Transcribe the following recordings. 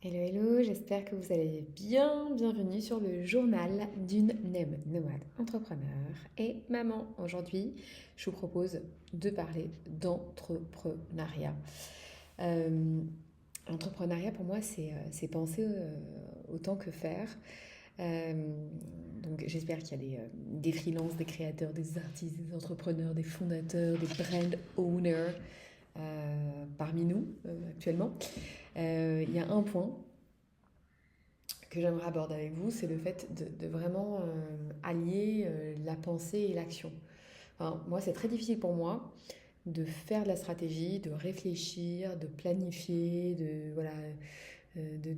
Hello, hello, j'espère que vous allez bien. Bienvenue sur le journal d'une nomade entrepreneur et maman. Aujourd'hui, je vous propose de parler d'entrepreneuriat. Euh, L'entrepreneuriat, pour moi, c'est penser autant que faire. Euh, donc, j'espère qu'il y a des freelances, des créateurs, des artistes, des entrepreneurs, des fondateurs, des brand owners parmi nous actuellement. Il y a un point que j'aimerais aborder avec vous, c'est le fait de vraiment allier la pensée et l'action. Enfin, moi, c'est très difficile pour moi de faire de la stratégie, de réfléchir, de planifier, voilà, de,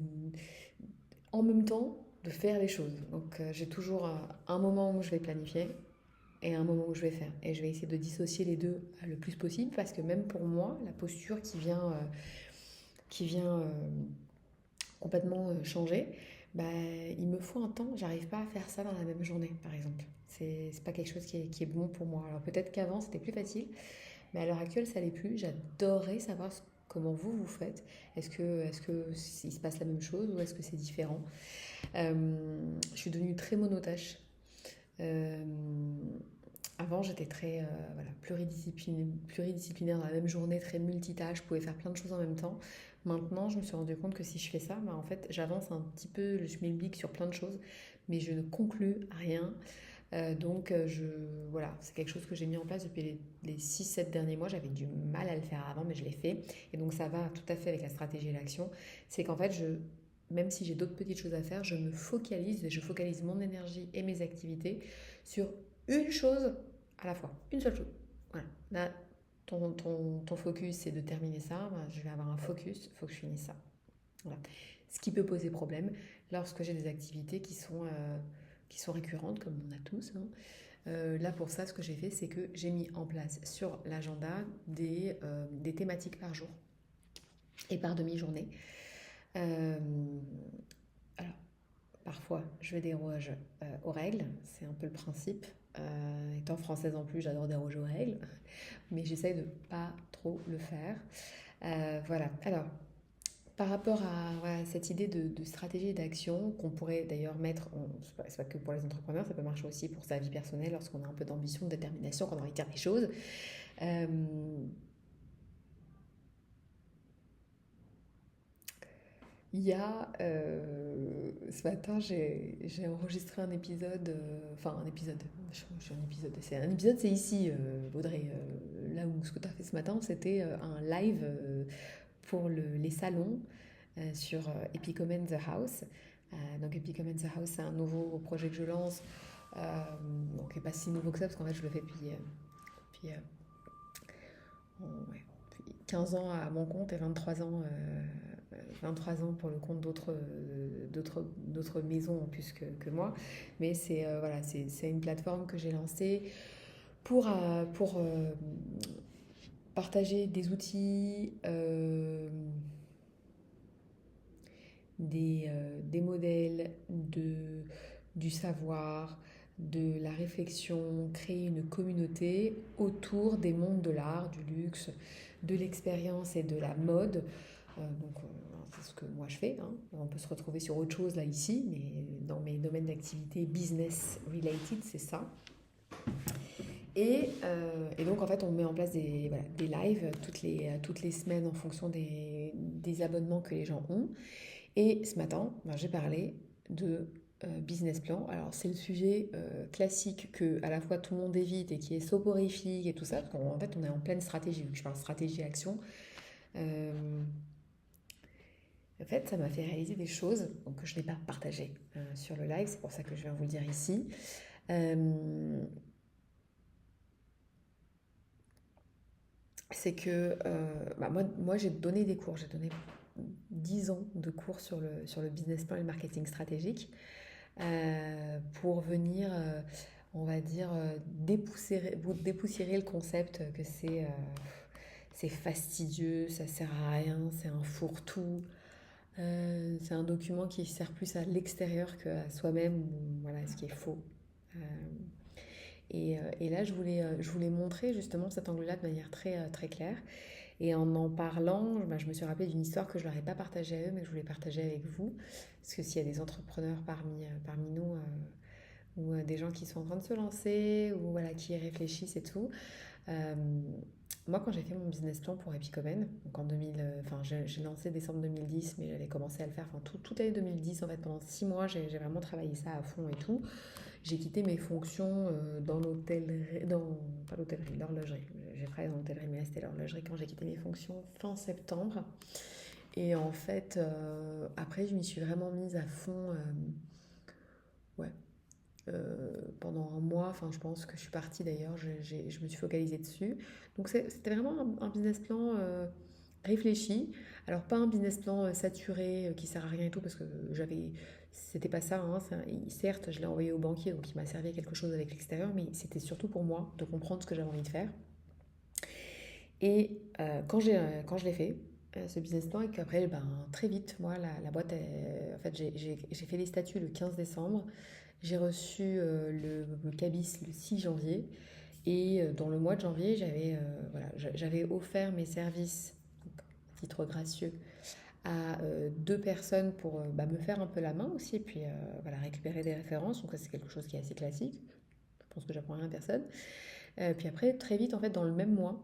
en même temps de faire les choses. Donc, j'ai toujours un moment où je vais planifier et un moment où je vais faire. Et je vais essayer de dissocier les deux le plus possible parce que même pour moi, la posture qui vient complètement changer, bah, il me faut un temps, j'arrive pas à faire ça dans la même journée, par exemple. C'est pas quelque chose qui est bon pour moi. Alors peut-être qu'avant c'était plus facile, mais à l'heure actuelle ça l'est plus. J'adorerais savoir comment vous faites. Est-ce que il se passe la même chose ou est-ce que c'est différent? Je suis devenue très monotâche. Euh, Avant, j'étais très voilà, pluridisciplinaire dans la même journée, très multitâche, je pouvais faire plein de choses en même temps. Maintenant, je me suis rendu compte que si je fais ça, bah, en fait, j'avance un petit peu, je m'implique sur plein de choses, mais je ne conclus rien. Donc, voilà, c'est quelque chose que j'ai mis en place depuis les 6-7 derniers mois. J'avais du mal à le faire avant, mais je l'ai fait. Et donc, ça va tout à fait avec la stratégie et l'action. C'est qu'en fait, même si j'ai d'autres petites choses à faire, je me focalise et je focalise mon énergie et mes activités sur une chose à la fois, une seule chose. Voilà. Là, ton focus, c'est de terminer ça. Moi, je vais avoir un focus, il faut que je finisse ça. Voilà. Ce qui peut poser problème lorsque j'ai des activités qui sont récurrentes, comme on a tous, hein. Là, pour ça, ce que j'ai fait, c'est que j'ai mis en place sur l'agenda des thématiques par jour et par demi-journée. Euh, alors, parfois, je déroge aux règles, c'est un peu le principe. Étant française en plus, j'adore déroger aux règles, mais j'essaye de pas trop le faire. Voilà. Alors, par rapport à voilà, cette idée de stratégie et d'action qu'on pourrait d'ailleurs mettre, c'est pas que pour les entrepreneurs, ça peut marcher aussi pour sa vie personnelle lorsqu'on a un peu d'ambition, de détermination, qu'on a envie de faire des choses. Euh, Il y a ce matin, j'ai enregistré un épisode, enfin un épisode, je suis un épisode, c'est ici, Audrey. Là où ce que tu as fait ce matin, c'était un live pour les salons sur Epicomen The House. Donc Epicomen The House, c'est un nouveau projet que je lance, donc qui n'est pas si nouveau que ça, parce qu'en fait je le fais depuis, ouais, depuis 15 ans à mon compte et 23 ans pour le compte d'autres maisons en plus que moi. Mais voilà, c'est une plateforme que j'ai lancée pour partager des outils, des modèles, du savoir, de la réflexion, créer une communauté autour des mondes de l'art, du luxe, de l'expérience et de la mode. C'est ce que moi je fais, hein. On peut se retrouver sur autre chose là ici, mais dans mes domaines d'activité business related, c'est ça. Et donc en fait on met en place voilà, des lives toutes les semaines en fonction des abonnements que les gens ont. Et ce matin, ben, j'ai parlé de business plan. Alors c'est le sujet classique que à la fois tout le monde évite et qui est soporifique et tout ça, parce qu'en fait on est en pleine stratégie, vu que je parle stratégie action. Euh, En fait, ça m'a fait réaliser des choses donc, que je n'ai pas partagées sur le live, c'est pour ça que je viens vous le dire ici. Euh, c'est que bah, moi j'ai donné des cours, j'ai donné 10 ans de cours sur le business plan et le marketing stratégique pour venir, on va dire, dépoussiérer le concept que c'est fastidieux, ça sert à rien, c'est un fourre-tout. C'est un document qui sert plus à l'extérieur qu'à soi-même, voilà, ce qui est faux. Euh, et là, je voulais montrer justement cet angle-là de manière très, très claire. Et en parlant, bah, je me suis rappelé d'une histoire que je leur ai pas partagée à eux, mais que je voulais partager avec vous. Parce que s'il y a des entrepreneurs parmi nous, ou des gens qui sont en train de se lancer, ou voilà, qui y réfléchissent et tout. Euh, Moi, quand j'ai fait mon business plan pour Epicomen, donc en 2000, enfin, j'ai lancé décembre 2010, mais j'avais commencé à le faire, enfin, toute l'année 2010, en fait, pendant 6 mois, j'ai vraiment travaillé ça à fond et tout. J'ai quitté mes fonctions dans l'hôtellerie, pas l'hôtellerie, l'horlogerie. J'ai travaillé dans l'hôtellerie, mais là, c'était l'horlogerie quand j'ai quitté mes fonctions fin septembre. Et en fait, après, je m'y suis vraiment mise à fond, ouais, pendant un mois. Enfin, je pense que je suis partie d'ailleurs, je me suis focalisée dessus. Donc, c'était vraiment un business plan réfléchi. Alors, pas un business plan saturé qui sert à rien et tout, parce que c'était pas ça, hein. Certes, je l'ai envoyé au banquier, donc il m'a servi à quelque chose avec l'extérieur, mais c'était surtout pour moi de comprendre ce que j'avais envie de faire. Et quand je l'ai fait, ce business plan, et qu'après, ben, très vite, moi, la boîte, en fait, j'ai fait les statuts le 15 décembre. J'ai reçu le cabis le 6 janvier. Et dans le mois de janvier, voilà, j'avais offert mes services, donc, à titre gracieux, à deux personnes pour bah, me faire un peu la main aussi, et puis voilà, récupérer des références. Donc ça, c'est quelque chose qui est assez classique. Je pense que j'apprends rien à personne. Puis après, très vite, en fait, dans le même mois,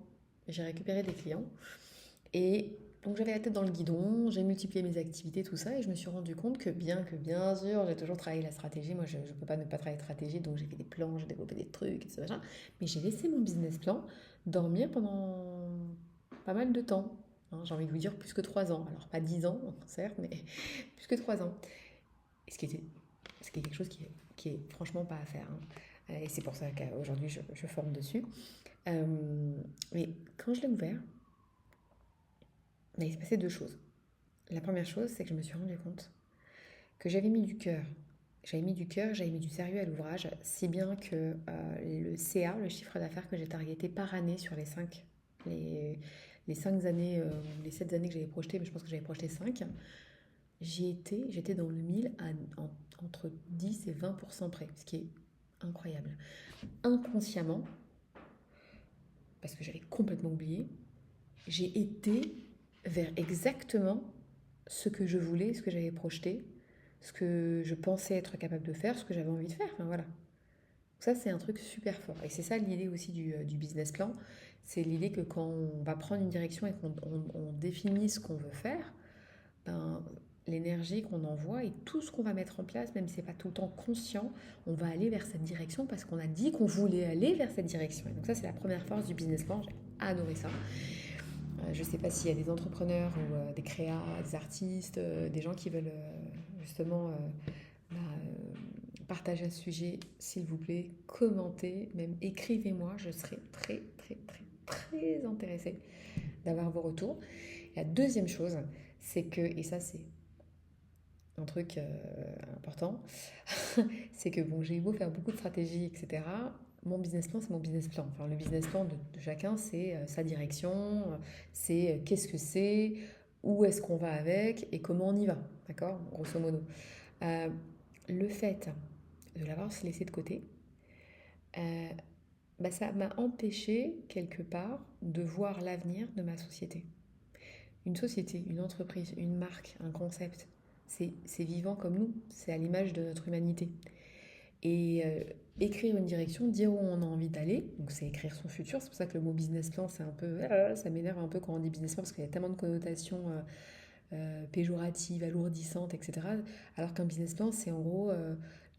j'ai récupéré des clients. Et donc j'avais la tête dans le guidon, j'ai multiplié mes activités, tout ça, et je me suis rendu compte que bien sûr, j'ai toujours travaillé la stratégie. Moi, je ne peux pas ne pas travailler de stratégie, donc j'ai fait des plans, j'ai développé des trucs, et tout ça, machin. Mais j'ai laissé mon business plan dormir pendant pas mal de temps. Hein, j'ai envie de vous dire plus que 3 ans. Alors pas 10 ans, certes, mais plus que 3 ans. Et ce qui est quelque chose qui est franchement pas à faire, hein. Et c'est pour ça qu'aujourd'hui, je forme dessus. Euh, mais quand je l'ai ouvert, il s'est passé deux choses. La première chose, c'est que je me suis rendu compte que j'avais mis du cœur. J'avais mis du cœur, j'avais mis du sérieux à l'ouvrage, si bien que le CA, le chiffre d'affaires que j'ai targeté par année sur les, les 5 années, les 7 années que j'avais projeté, mais je pense que j'avais projeté 5, j'étais dans le 1000 entre 10 et 20% près, ce qui est incroyable. Inconsciemment, parce que j'avais complètement oublié, j'ai été vers exactement ce que je voulais, ce que j'avais projeté, ce que je pensais être capable de faire, ce que j'avais envie de faire. Enfin, voilà. Ça, c'est un truc super fort. Et c'est ça l'idée aussi du business plan. C'est l'idée que quand on va prendre une direction et qu'on définit ce qu'on veut faire, ben, l'énergie qu'on envoie et tout ce qu'on va mettre en place, même si ce n'est pas tout le temps conscient, on va aller vers cette direction parce qu'on a dit qu'on voulait aller vers cette direction. Et donc ça, c'est la première force du business plan. J'ai adoré ça. Je ne sais pas s'il y a des entrepreneurs ou des créas, des artistes, des gens qui veulent justement partager à ce sujet, s'il vous plaît, commentez, même écrivez-moi, je serai très très très très intéressée d'avoir vos retours. Et la deuxième chose, c'est que, et ça c'est un truc important, c'est que bon, j'ai eu beau faire beaucoup de stratégies, etc. Mon business plan, c'est mon business plan. Enfin, le business plan de chacun, c'est sa direction, c'est qu'est-ce que c'est, où est-ce qu'on va avec et comment on y va, d'accord? Grosso modo. Euh, le fait de l'avoir laissé de côté, euh, bah, ça m'a empêché quelque part de voir l'avenir de ma société. Une société, une entreprise, une marque, un concept, c'est vivant comme nous, c'est à l'image de notre humanité. Et écrire une direction, dire où on a envie d'aller, donc c'est écrire son futur. C'est pour ça que le mot business plan, c'est un peu, ça m'énerve un peu quand on dit business plan parce qu'il y a tellement de connotations péjoratives, alourdissantes, etc. Alors qu'un business plan, c'est en gros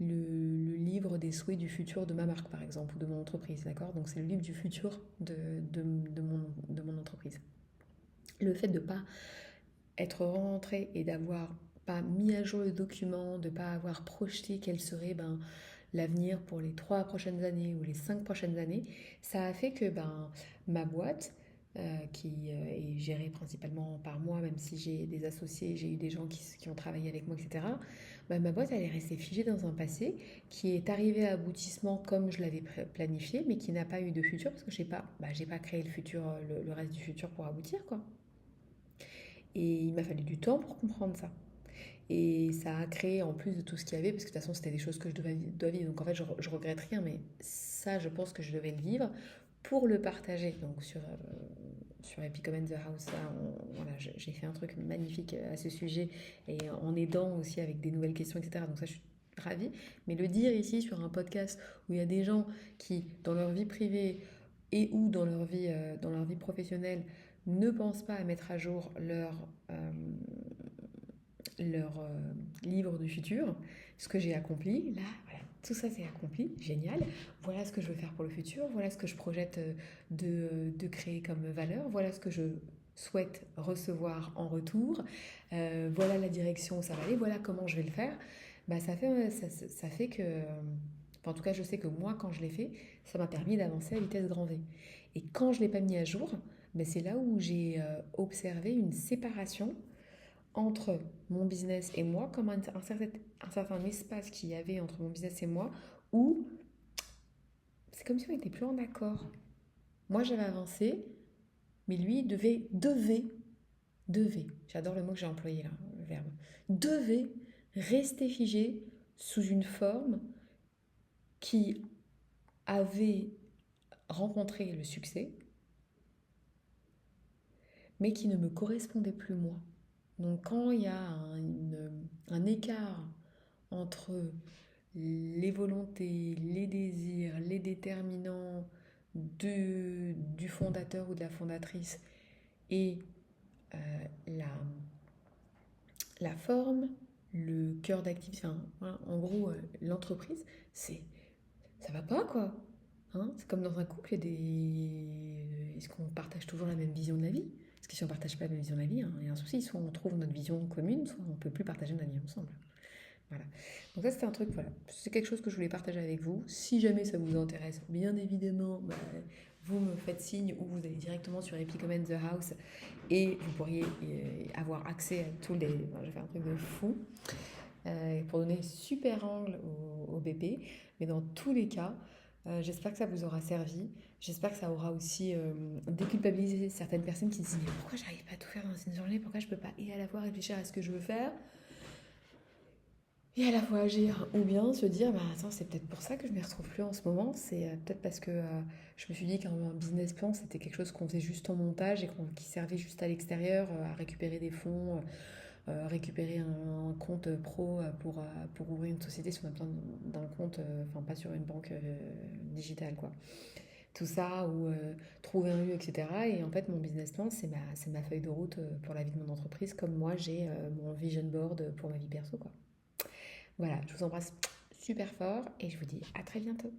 le livre des souhaits du futur de ma marque, par exemple, ou de mon entreprise, d'accord? Donc c'est le livre du futur de mon entreprise. Le fait de ne pas être rentré et d'avoir pas mis à jour le document, de ne pas avoir projeté quel serait l'avenir pour les 3 prochaines années ou les 5 prochaines années, ça a fait que ma boîte, qui est gérée principalement par moi, même si j'ai des associés, j'ai eu des gens qui ont travaillé avec moi, etc., ma boîte, elle est restée figée dans un passé qui est arrivé à aboutissement comme je l'avais planifié, mais qui n'a pas eu de futur parce que j'ai pas créé le futur, le reste du futur pour aboutir, quoi. Et il m'a fallu du temps pour comprendre ça. Et ça a créé, en plus de tout ce qu'il y avait, parce que de toute façon, c'était des choses que je dois vivre. Donc en fait, je regrette rien, mais ça, je pense que je devais le vivre pour le partager. Donc sur Epicomen The House, là, voilà, j'ai fait un truc magnifique à ce sujet et en aidant aussi avec des nouvelles questions, etc. Donc ça, je suis ravie. Mais le dire ici sur un podcast où il y a des gens qui, dans leur vie privée et ou dans leur vie professionnelle, ne pensent pas à mettre à jour leur livre du futur, ce que j'ai accompli, là, voilà, tout ça c'est accompli, génial. Voilà ce que je veux faire pour le futur, voilà ce que je projette de créer comme valeur, voilà ce que je souhaite recevoir en retour, voilà la direction où ça va aller, voilà comment je vais le faire. Bah, ça fait que, enfin, en tout cas je sais que moi quand je l'ai fait, ça m'a permis d'avancer à vitesse grand V. Et quand je ne l'ai pas mis à jour, bah, c'est là où j'ai observé une séparation entre mon business et moi, comme un certain espace qu'il y avait entre mon business et moi, où c'est comme si on n'était plus en accord. Moi, j'avais avancé, mais lui devait, j'adore le mot que j'ai employé là, le verbe, devait rester figé sous une forme qui avait rencontré le succès, mais qui ne me correspondait plus moi. Donc quand il y a un écart entre les volontés, les désirs, les déterminants du fondateur ou de la fondatrice et euh, la, la forme, le cœur d'activité, enfin, voilà, en gros, l'entreprise, ça va pas quoi. Hein, c'est comme dans un couple, est-ce qu'on partage toujours la même vision de la vie? Parce que si on ne partage pas la même vision de la vie, hein, il y a un souci, soit on trouve notre vision commune, soit on ne peut plus partager notre vie ensemble. Voilà. Donc ça c'était un truc, voilà. C'est quelque chose que je voulais partager avec vous. Si jamais ça vous intéresse, bien évidemment, bah, vous me faites signe ou vous allez directement sur Epicomen The House et vous pourriez avoir accès à tous les... Enfin, j'ai fait un truc de fou pour donner super angle au BP. Mais dans tous les cas, j'espère que ça vous aura servi. J'espère que ça aura aussi déculpabilisé certaines personnes qui disent mais pourquoi j'arrive pas à tout faire dans une journée? Pourquoi je peux pas et à la fois réfléchir à ce que je veux faire et à la fois agir, ou bien se dire, bah attends, c'est peut-être pour ça que je ne m'y retrouve plus en ce moment, c'est peut-être parce que je me suis dit qu'un business plan, c'était quelque chose qu'on faisait juste en montage et qui servait juste à l'extérieur, à récupérer des fonds, récupérer un compte pro pour ouvrir une société si on a besoin d'un compte, enfin pas sur une banque digitale, quoi. Tout ça, ou trouver un lieu, etc. Et en fait, mon business plan, c'est ma feuille de route pour la vie de mon entreprise, comme moi, j'ai mon vision board pour ma vie perso, quoi. Voilà, je vous embrasse super fort et je vous dis à très bientôt.